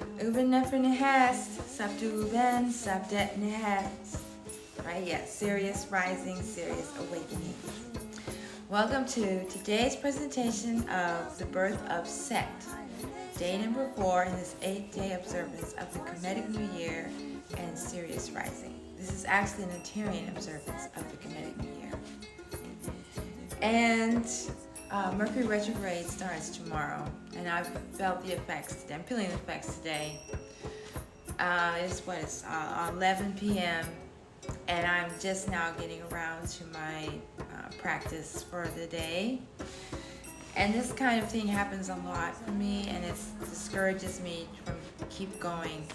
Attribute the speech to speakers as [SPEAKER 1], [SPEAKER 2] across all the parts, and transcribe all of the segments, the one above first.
[SPEAKER 1] Hast, Subduben, Subdet Nehast. Right, yes, Sirius Rising, Sirius Awakening. Welcome to today's presentation of the birth of Set, day number 4 in this 8-day observance of the Kemetic New Year and Sirius Rising. This is actually an Unitarian observance of the Kemetic New Year. And Mercury retrograde starts tomorrow, and I've felt the effects today. I'm feeling the effects today. It's 11 p.m. and I'm just now getting around to my practice for the day. And this kind of thing happens a lot for me, and it discourages me from keep going,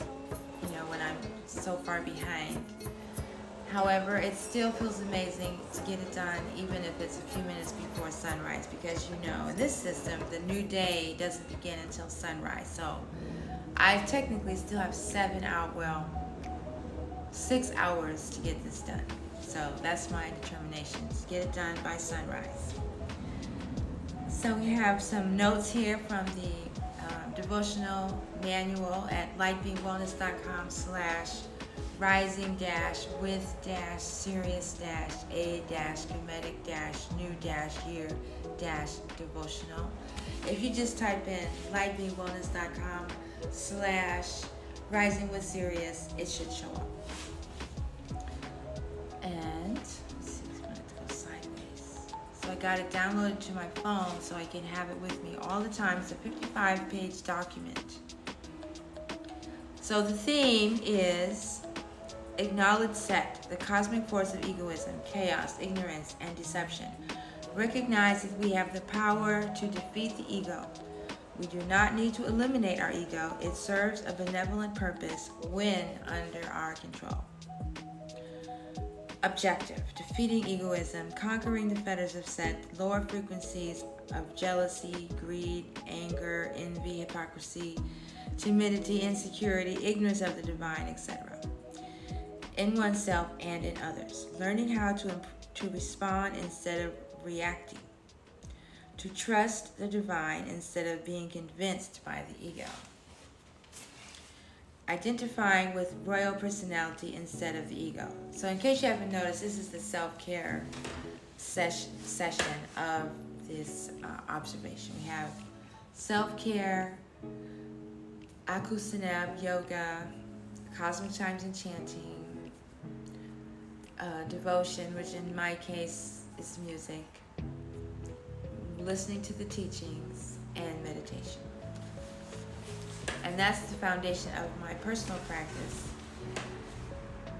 [SPEAKER 1] when I'm so far behind. However, it still feels amazing to get it done, even if it's a few minutes before sunrise, because in this system, the new day doesn't begin until sunrise. So I technically still have 6 hours to get this done. So that's my determination, to get it done by sunrise. So we have some notes here from the Devotional Manual at lightbeingwellness.com/rising-with-series-a-kemetic-new-year-devotional. If you just type in lightbeingwellness.com/rising-with-series, it should show up. And let's see, it's going to go sideways. So I got it downloaded to my phone so I can have it with me all the time. It's a 55-page document. So the theme is acknowledge Set, the cosmic force of egoism, chaos, ignorance, and deception. Recognize that we have the power to defeat the ego. We do not need to eliminate our ego. It serves a benevolent purpose when under our control. Objective: defeating egoism, conquering the fetters of Set, lower frequencies of jealousy, greed, anger, envy, hypocrisy, timidity, insecurity, ignorance of the divine, etc. in oneself and in others. Learning how to respond instead of reacting. To trust the divine instead of being convinced by the ego. Identifying with royal personality instead of the ego. So in case you haven't noticed, this is the self-care session of this observation. We have self-care, Akusanab yoga, cosmic chimes and chanting, devotion, which in my case is music, listening to the teachings, and meditation. And that's the foundation of my personal practice,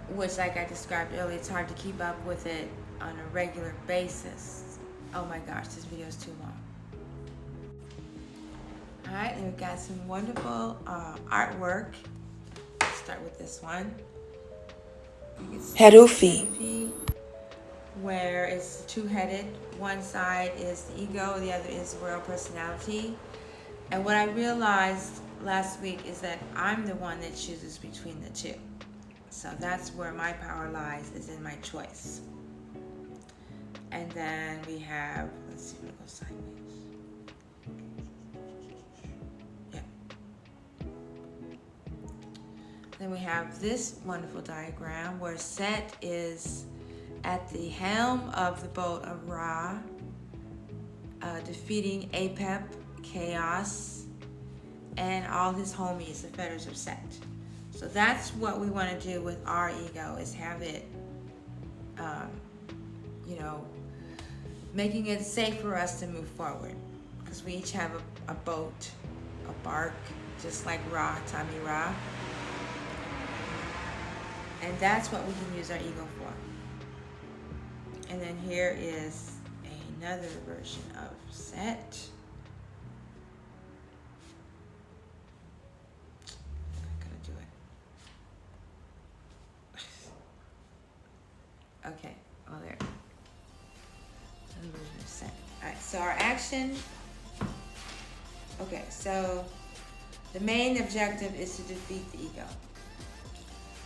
[SPEAKER 1] which, like I described earlier, it's hard to keep up with it on a regular basis. Oh my gosh, this video is too long. Alright, and we've got some wonderful artwork. Let's start with this one.
[SPEAKER 2] Herufi,
[SPEAKER 1] where it's two-headed. One side is the ego, the other is royal personality. And what I realized last week is that I'm the one that chooses between the two. So that's where my power lies, is in my choice. And then we have, let's see if it goes sideways. Yeah. Then we have this wonderful diagram where Set is at the helm of the boat of Ra, defeating Apep, chaos, and all his homies, the fetters of Set. So that's what we want to do with our ego, is have it, making it safe for us to move forward. Because we each have a boat, a bark, just like Ra, Tommy Ra. And that's what we can use our ego for. And then here is another version of Set. Okay, well there. Alright, so our action. Okay, so the main objective is to defeat the ego.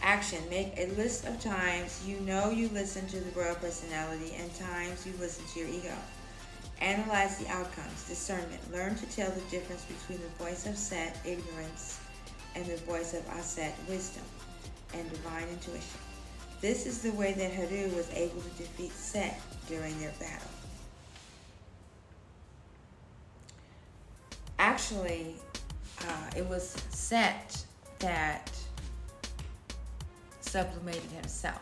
[SPEAKER 1] Action: make a list of times you listen to the royal personality and times you listen to your ego. Analyze the outcomes. Discernment. Learn to tell the difference between the voice of Set, ignorance, and the voice of Aset, wisdom, and divine intuition. This is the way that Haru was able to defeat Set during their battle. Actually, it was Set that sublimated himself.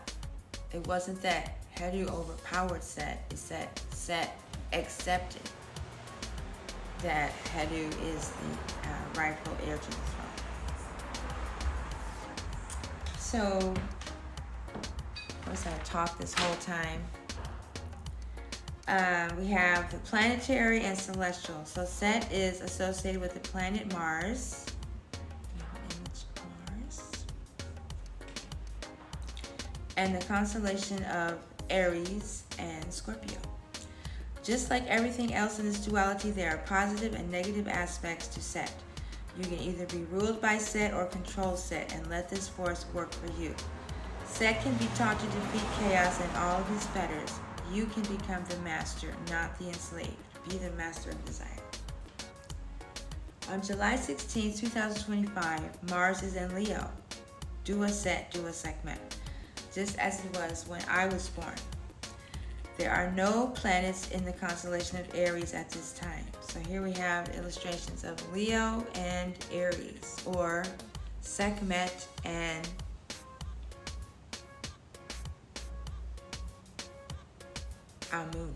[SPEAKER 1] It wasn't that Haru overpowered Set. It's that Set accepted that Haru is the rightful heir to the throne. So, of course, I talked this whole time. We have the planetary and celestial. So Set is associated with the planet Mars. And the constellation of Aries and Scorpio. Just like everything else in this duality, there are positive and negative aspects to Set. You can either be ruled by Set or control Set and let this force work for you. Set can be taught to defeat chaos and all of his fetters. You can become the master, not the enslaved. Be the master of desire. On July 16, 2025, Mars is in Leo. Dua Set, Dua Sekhmet. Just as it was when I was born. There are no planets in the constellation of Aries at this time. So here we have illustrations of Leo and Aries, or Sekhmet and Amun.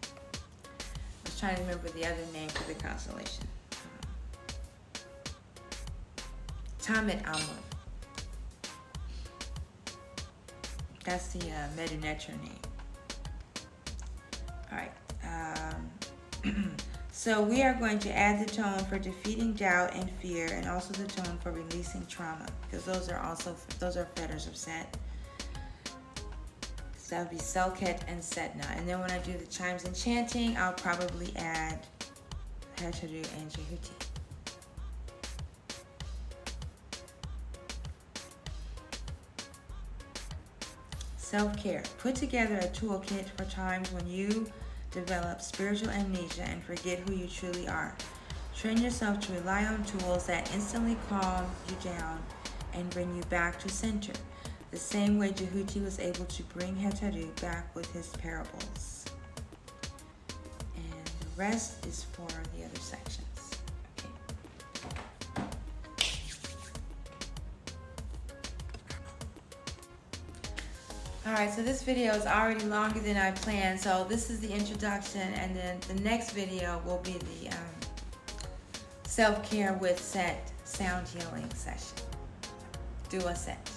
[SPEAKER 1] I was trying to remember the other name for the constellation. Tamet Amun. That's the Medu Neter name. All right. So we are going to add the tone for defeating doubt and fear, and also the tone for releasing trauma, because those are fetters of Set. So that would be Selket and Setna. And then when I do the chimes and chanting, I'll probably add Hacharu and Jehuti. Self-care. Put together a toolkit for times when you develop spiritual amnesia and forget who you truly are. Train yourself to rely on tools that instantly calm you down and bring you back to center, the same way Jehuti was able to bring Hetaru back with his parables. And the rest is for the other sections. Alright, so this video is already longer than I planned, so this is the introduction, and then the next video will be the self-care with Set sound healing session. Do a Set.